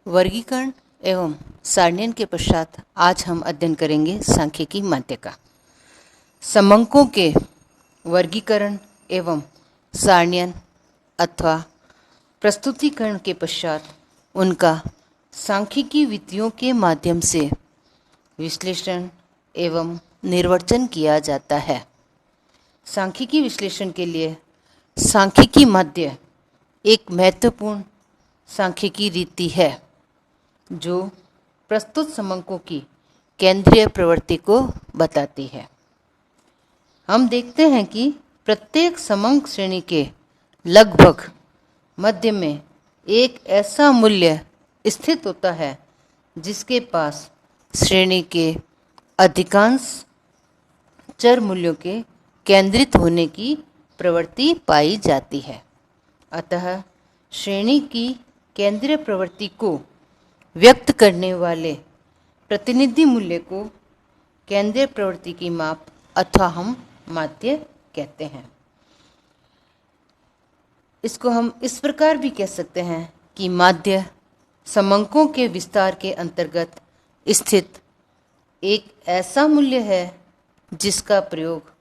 वर्गीकरण एवं सारणियन के पश्चात आज हम अध्ययन करेंगे सांख्यिकी माध्य का। समंकों के वर्गीकरण एवं सारणियन अथवा प्रस्तुतिकरण के पश्चात उनका सांख्यिकी विधियों के माध्यम से विश्लेषण एवं निर्वचन किया जाता है। सांख्यिकी विश्लेषण के लिए सांख्यिकी माध्य एक महत्वपूर्ण सांख्यिकी रीति है जो प्रस्तुत समंकों की केंद्रीय प्रवृत्ति को बताती है। हम देखते हैं कि प्रत्येक समंक श्रेणी के लगभग मध्य में एक ऐसा मूल्य स्थित होता है जिसके पास श्रेणी के अधिकांश चर मूल्यों के केंद्रित होने की प्रवृत्ति पाई जाती है। अतः श्रेणी की केंद्रीय प्रवृत्ति को व्यक्त करने वाले प्रतिनिधि मूल्य को केंद्रीय प्रवृत्ति की माप अथवा हम माध्य कहते हैं। इसको हम इस प्रकार भी कह सकते हैं कि माध्य समंकों के विस्तार के अंतर्गत स्थित एक ऐसा मूल्य है जिसका प्रयोग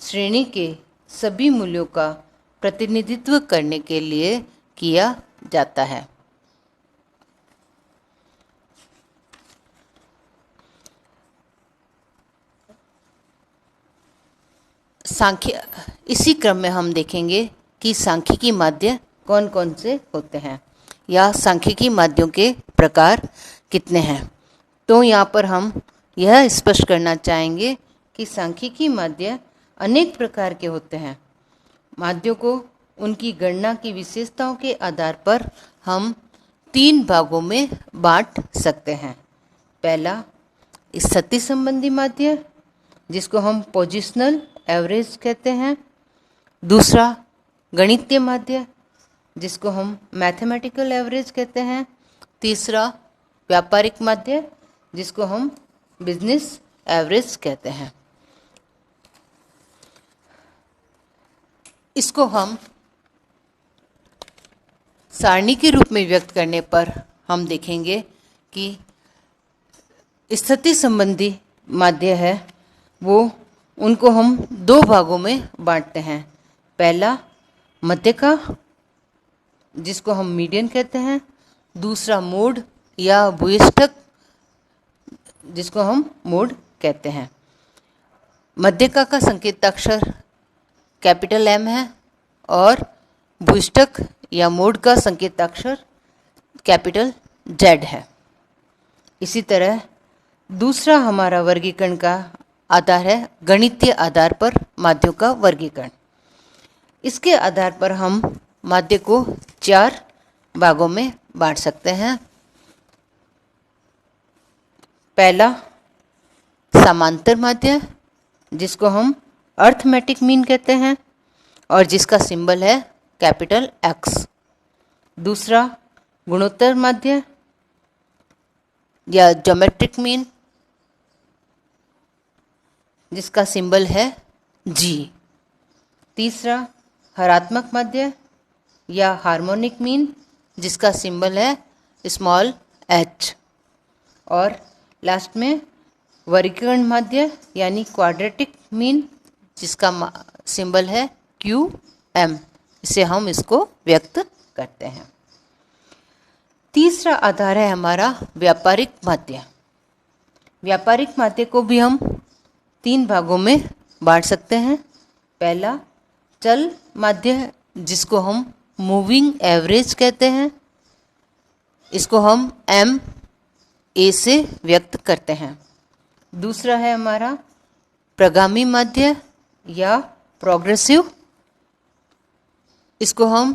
श्रेणी के सभी मूल्यों का प्रतिनिधित्व करने के लिए किया जाता है। इसी क्रम में हम देखेंगे कि सांख्यिकी माध्य कौन कौन से होते हैं या सांख्यिकी माध्यों के प्रकार कितने हैं। तो यहाँ पर हम यह स्पष्ट करना चाहेंगे कि सांख्यिकी माध्य अनेक प्रकार के होते हैं। माध्यों को उनकी गणना की विशेषताओं के आधार पर हम 3 भागों में बांट सकते हैं। पहला स्थिति संबंधी माध्य जिसको हम पोजिशनल एवरेज कहते हैं। दूसरा गणितीय माध्य जिसको हम मैथमेटिकल एवरेज कहते हैं। तीसरा व्यापारिक माध्य जिसको हम बिजनेस एवरेज कहते हैं। इसको हम सारणी के रूप में व्यक्त करने पर हम देखेंगे कि स्थिति संबंधी माध्य है वो उनको हम 2 भागों में बांटते हैं। पहला मध्य का जिसको हम मीडियन कहते हैं। दूसरा मोड या भूयिष्ठक जिसको हम मोड कहते हैं। मध्यका का संकेताक्षर कैपिटल M है और भूयिष्ठक या मोड का संकेताक्षर कैपिटल Z है। इसी तरह दूसरा हमारा वर्गीकरण का आधार है गणितीय आधार पर माध्यों का वर्गीकरण। इसके आधार पर हम माध्य को 4 भागों में बांट सकते हैं। पहला समांतर माध्य जिसको हम अर्थमेटिक मीन कहते हैं और जिसका सिंबल है कैपिटल X। दूसरा गुणोत्तर माध्य या ज्योमेट्रिक मीन जिसका सिंबल है G। तीसरा हरात्मक माध्य या हार्मोनिक मीन जिसका सिंबल है स्मॉल h। और लास्ट में वर्गीकरण माध्य यानी क्वाड्रेटिक मीन जिसका सिंबल है QM। इसे हम इसको व्यक्त करते हैं। तीसरा आधार है हमारा व्यापारिक माध्य। व्यापारिक माध्य को भी हम 3 भागों में बांट सकते हैं। पहला चल माध्य जिसको हम मूविंग एवरेज कहते हैं। इसको हम MA से व्यक्त करते हैं। दूसरा है हमारा प्रगामी माध्य या प्रोग्रेसिव। इसको हम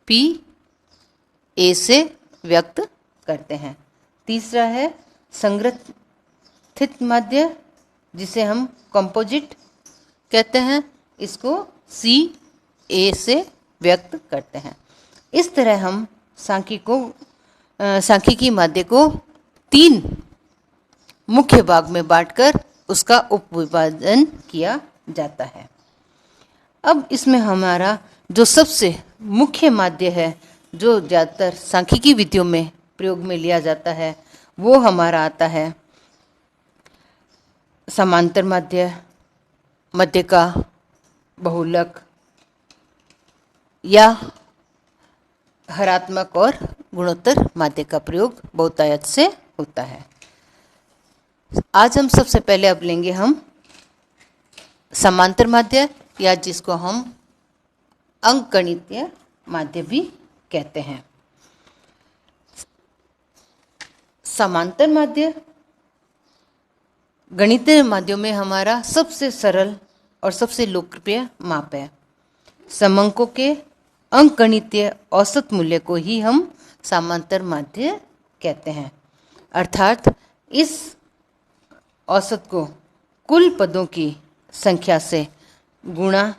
PA से व्यक्त करते हैं। तीसरा है संग्रथित माध्य जिसे हम कंपोजिट कहते हैं। इसको CA से व्यक्त करते हैं। इस तरह हम सांख्यिकी माध्य को 3 मुख्य भाग में बांटकर उसका उपविभाजन किया जाता है। अब इसमें हमारा जो सबसे मुख्य माध्य है जो ज़्यादातर सांख्यिकी विधियों में प्रयोग में लिया जाता है वो हमारा आता है समांतर माध्य, मध्यका, बहुलक या हरात्मक और गुणोत्तर माध्य का प्रयोग बहुतायत से होता है। आज हम सबसे पहले अब लेंगे हम समांतर माध्य, या जिसको हम अंकगणितीय माध्य भी कहते हैं। समांतर माध्य गणितीय माध्यों में हमारा सबसे सरल और सबसे लोकप्रिय माप है। समंकों के अंकगणितीय औसत मूल्य को ही हम समांतर माध्य कहते हैं। अर्थात इस औसत को कुल पदों की संख्या से गुणा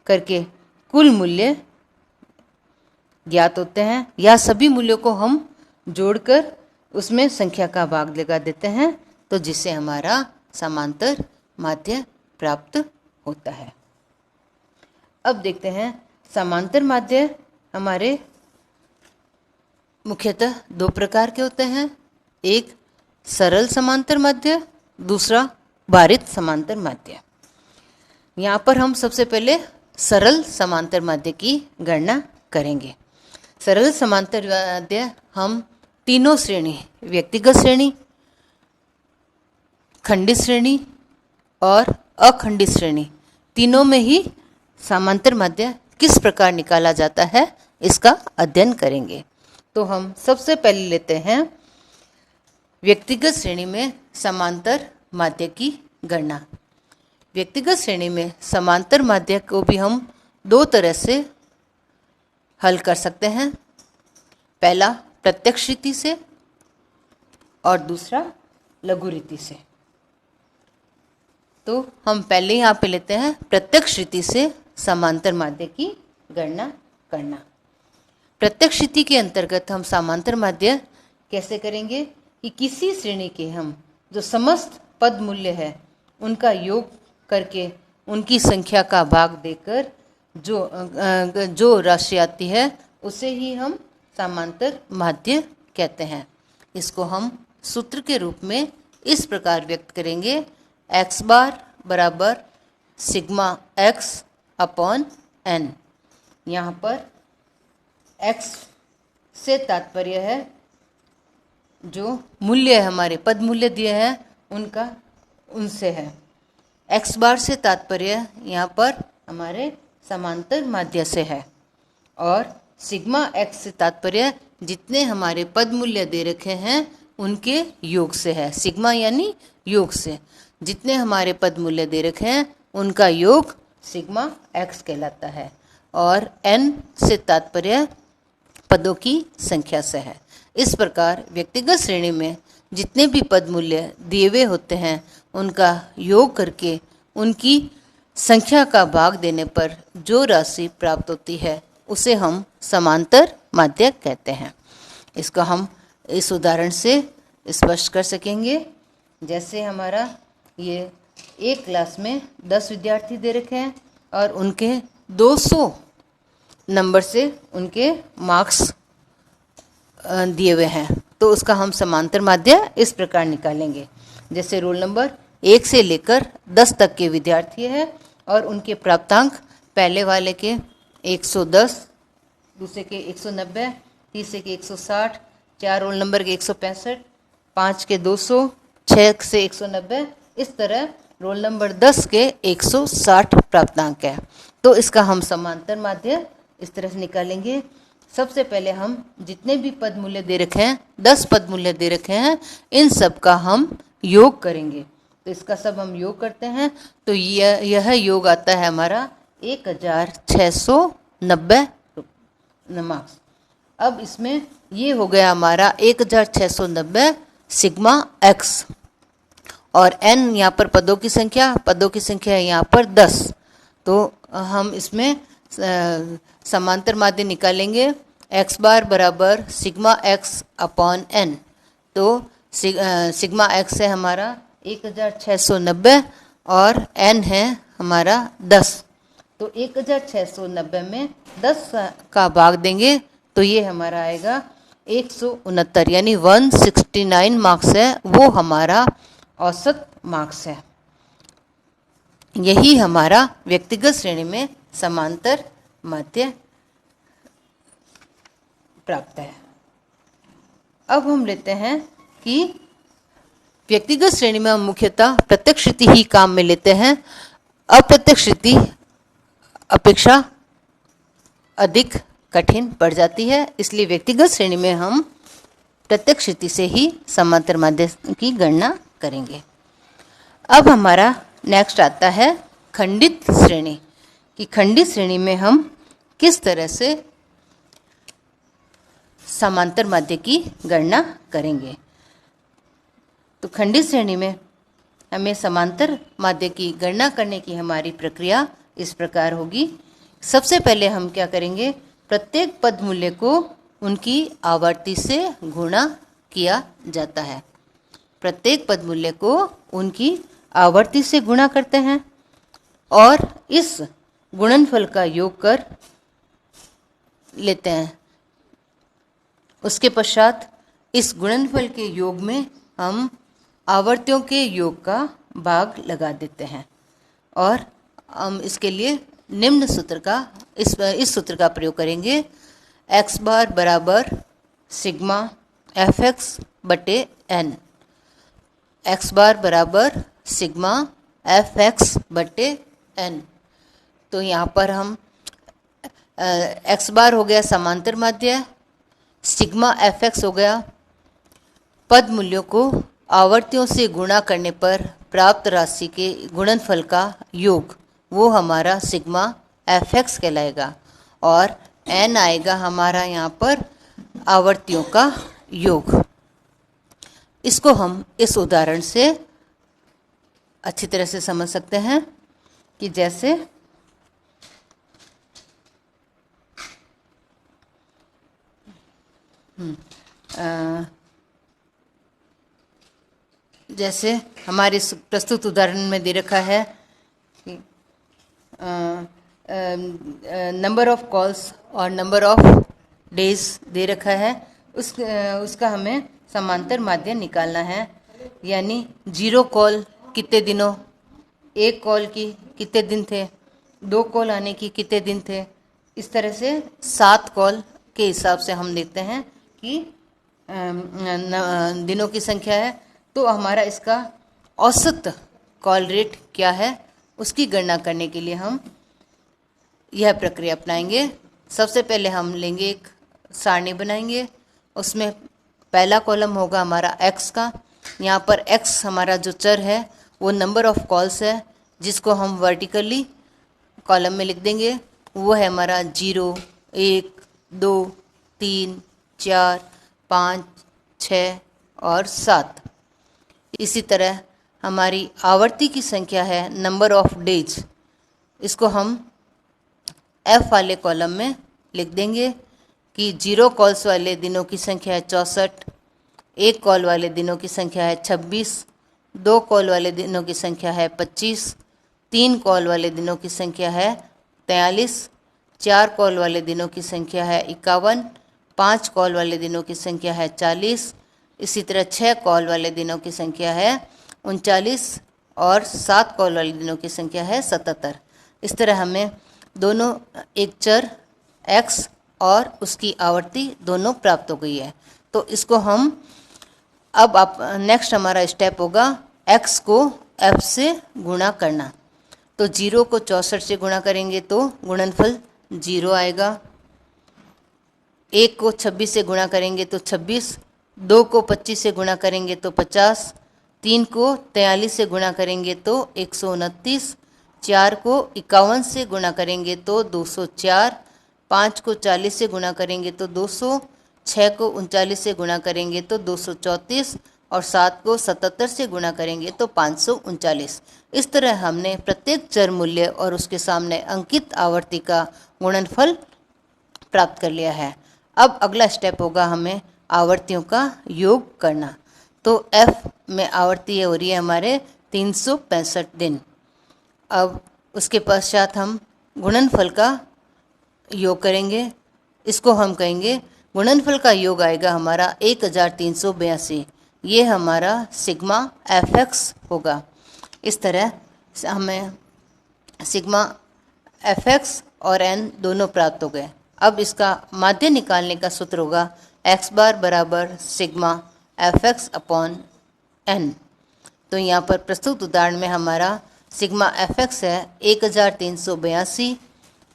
करके कुल मूल्य ज्ञात होते हैं, या सभी मूल्यों को हम जोड़कर उसमें संख्या का भाग लगा देते हैं, तो जिससे हमारा समांतर माध्य प्राप्त होता है। अब देखते हैं समांतर माध्य हमारे मुख्यतः दो प्रकार के होते हैं, एक सरल समांतर माध्य, दूसरा भारित समांतर माध्य। यहाँ पर हम सबसे पहले सरल समांतर माध्य की गणना करेंगे। सरल समांतर माध्य हम तीनों श्रेणी, व्यक्तिगत श्रेणी, खंडित श्रेणी और अखंडित श्रेणी, तीनों में ही समांतर माध्य किस प्रकार निकाला जाता है इसका अध्ययन करेंगे। तो हम सबसे पहले लेते हैं व्यक्तिगत श्रेणी में समांतर माध्य की गणना। व्यक्तिगत श्रेणी में समांतर माध्य को भी हम दो तरह से हल कर सकते हैं, पहला प्रत्यक्ष रीति से और दूसरा लघु रीति से। तो हम पहले यहाँ पे लेते हैं प्रत्यक्ष रीति से समांतर माध्य की गणना करना। प्रत्यक्ष रीति के अंतर्गत हम समांतर माध्य कैसे करेंगे कि किसी श्रेणी के हम जो समस्त पद मूल्य है उनका योग करके उनकी संख्या का भाग देकर जो राशि आती है उसे ही हम समांतर माध्य कहते हैं। इसको हम सूत्र के रूप में इस प्रकार व्यक्त करेंगे, x बार बराबर सिग्मा x अपॉन n। यहाँ पर x से तात्पर्य है जो मूल्य हमारे पद मूल्य दिए हैं उनका उनसे है, x बार से तात्पर्य यहाँ पर हमारे समांतर माध्य से है, और सिग्मा x से तात्पर्य जितने हमारे पद मूल्य दे रखे हैं उनके योग से है। सिग्मा यानी योग से, जितने हमारे पद मूल्य दे रखे हैं उनका योग सिग्मा x कहलाता है, और n से तात्पर्य पदों की संख्या से है। इस प्रकार व्यक्तिगत श्रेणी में जितने भी पद मूल्य दिए हुए होते हैं उनका योग करके उनकी संख्या का भाग देने पर जो राशि प्राप्त होती है उसे हम समांतर माध्य कहते हैं। इसको हम इस उदाहरण से स्पष्ट कर सकेंगे। जैसे हमारा ये एक क्लास में 10 विद्यार्थी दे रखे हैं और उनके 200 नंबर से उनके मार्क्स दिए हुए हैं, तो उसका हम समांतर माध्य इस प्रकार निकालेंगे। जैसे रोल नंबर 1 से लेकर 10 तक के विद्यार्थी हैं और उनके प्राप्तांक पहले वाले के 110, दूसरे के 190, तीसरे के 160, 4 रोल नंबर के 165, 5 के 200, 6 से 190, इस तरह रोल नंबर 10 के 160 प्राप्तांक है। तो इसका हम समांतर माध्य इस तरह से निकालेंगे। सबसे पहले हम जितने भी पद मूल्य दे रखे हैं, 10 पद मूल्य दे रखे हैं, इन सब का हम योग करेंगे। तो इसका सब हम योग करते हैं तो यह योग आता है हमारा 1690 मार्क्स। अब इसमें ये हो गया हमारा 1690 सिग्मा x, और n यहाँ पर पदों की संख्या है यहाँ पर 10। तो हम इसमें समांतर माध्य निकालेंगे, x बार बराबर सिग्मा x अपॉन n। तो सिग्मा x है हमारा 1690 और n है हमारा 10। तो 1690 में 10 का भाग देंगे तो ये हमारा आएगा 169, यानी 169 मार्क्स है, वो हमारा औसत मार्क्स है। यही हमारा व्यक्तिगत श्रेणी में समांतर माध्य प्राप्त है। अब हम लेते हैं कि व्यक्तिगत श्रेणी में हम मुख्यतः प्रत्यक्ष स्थिति ही काम में लेते हैं। अप्रत्यक्ष स्थिति अपेक्षा अधिक कठिन पड़ जाती है, इसलिए व्यक्तिगत श्रेणी में हम प्रत्यक्ष स्थिति से ही समांतर माध्य की गणना करेंगे। अब हमारा नेक्स्ट आता है खंडित श्रेणी, कि खंडित श्रेणी में हम किस तरह से समांतर माध्य की गणना करेंगे। तो खंडित श्रेणी में हमें समांतर माध्य की गणना करने की हमारी प्रक्रिया इस प्रकार होगी। सबसे पहले हम क्या करेंगे, प्रत्येक पद मूल्य को उनकी आवर्ती से गुणा किया जाता है। प्रत्येक पद मूल्य को उनकी आवर्ती से गुणा करते हैं और इस गुणनफल का योग कर लेते हैं। उसके पश्चात इस गुणनफल के योग में हम आवर्तियों के योग का भाग लगा देते हैं और हम इसके लिए निम्न सूत्र का इस सूत्र का प्रयोग करेंगे। x बार बराबर सिग्मा एफ एक्स बटे एन। एक्स बार बराबर सिग्मा एफ एक्स बटे एन। तो यहाँ पर हम x बार हो गया समांतर माध्य, सिग्मा एफ एक्स हो गया पद मूल्यों को आवर्तियों से गुणा करने पर प्राप्त राशि के गुणनफल का योग, वो हमारा सिग्मा एफ एक्स कहलाएगा और एन आएगा हमारा यहाँ पर आवर्तियों का योग। इसको हम इस उदाहरण से अच्छी तरह से समझ सकते हैं कि जैसे जैसे हमारे प्रस्तुत उदाहरण में दे रखा है कि नंबर ऑफ कॉल्स और नंबर ऑफ डेज दे रखा है, उसका हमें समांतर माध्य निकालना है। यानी 0 कॉल कितने दिनों, 1 कॉल की कितने दिन थे, 2 कॉल आने की कितने दिन थे, इस तरह से 7 कॉल के हिसाब से हम देखते हैं कि दिनों की संख्या है। तो हमारा इसका औसत कॉल रेट क्या है, उसकी गणना करने के लिए हम यह प्रक्रिया अपनाएंगे। सबसे पहले हम लेंगे एक सारणी बनाएंगे, उसमें पहला कॉलम होगा हमारा x का। यहाँ पर x हमारा जो चर है वो नंबर ऑफ कॉल्स है, जिसको हम वर्टिकली कॉलम में लिख देंगे। वो है हमारा 0, 1, 2, 3, 4, 5, 6 और 7। इसी तरह हमारी आवर्ती की संख्या है नंबर ऑफ डेज, इसको हम F वाले कॉलम में लिख देंगे कि 0 कॉल्स वाले दिनों की संख्या है 64, 1 कॉल वाले दिनों की संख्या है 26, 2 कॉल वाले दिनों की संख्या है 25, 3 कॉल वाले दिनों की संख्या है 43, 4 कॉल वाले दिनों की संख्या है 51, 5 कॉल वाले दिनों की संख्या है 40, इसी तरह 6 कॉल वाले दिनों की संख्या है 39 और 7 कॉल वाले दिनों की संख्या है 77। इस तरह हमें दोनों एक चर x और उसकी आवर्ती दोनों प्राप्त हो गई है। तो इसको हम अब आप नेक्स्ट हमारा स्टेप होगा x को f से गुणा करना। तो 0 को 64 से गुणा करेंगे तो गुणनफल 0 आएगा। 1 को 26 से गुणा करेंगे तो 26, 2 को 25 से गुणा करेंगे तो 50, 3 को 43 से गुणा करेंगे तो 129, 4 को 51 से गुणा करेंगे तो 204, 5 को 40 से गुणा करेंगे तो 200, 6 को 39 से गुणा करेंगे तो 234 और 7 को 77 से गुणा करेंगे तो 539। इस तरह हमने प्रत्येक चर मूल्य और उसके सामने अंकित आवर्ती का गुणनफल प्राप्त कर लिया है। अब अगला स्टेप होगा हमें आवर्तियों का योग करना। तो F में आवर्ती हो रही है हमारे 365 दिन। अब उसके पश्चात हम गुणनफल का योग करेंगे। इसको हम कहेंगे गुणनफल का योग आएगा हमारा 1382। ये हमारा सिग्मा एफ एक्स होगा। इस तरह हमें सिग्मा एफ एक्स और एन दोनों प्राप्त हो गए। अब इसका माध्य निकालने का सूत्र होगा एक्स बार बराबर sigma F X upon N. तो यहाँ पर प्रस्तुत उदाहरण में हमारा सिग्मा एफ एक्स है 1382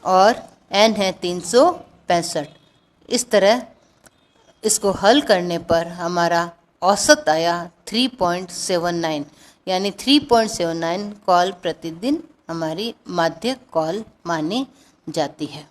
और एन है 365। इस तरह इसको हल करने पर हमारा औसत आया 3.79, यानी 3.79 कॉल प्रतिदिन हमारी माध्य कॉल मानी जाती है।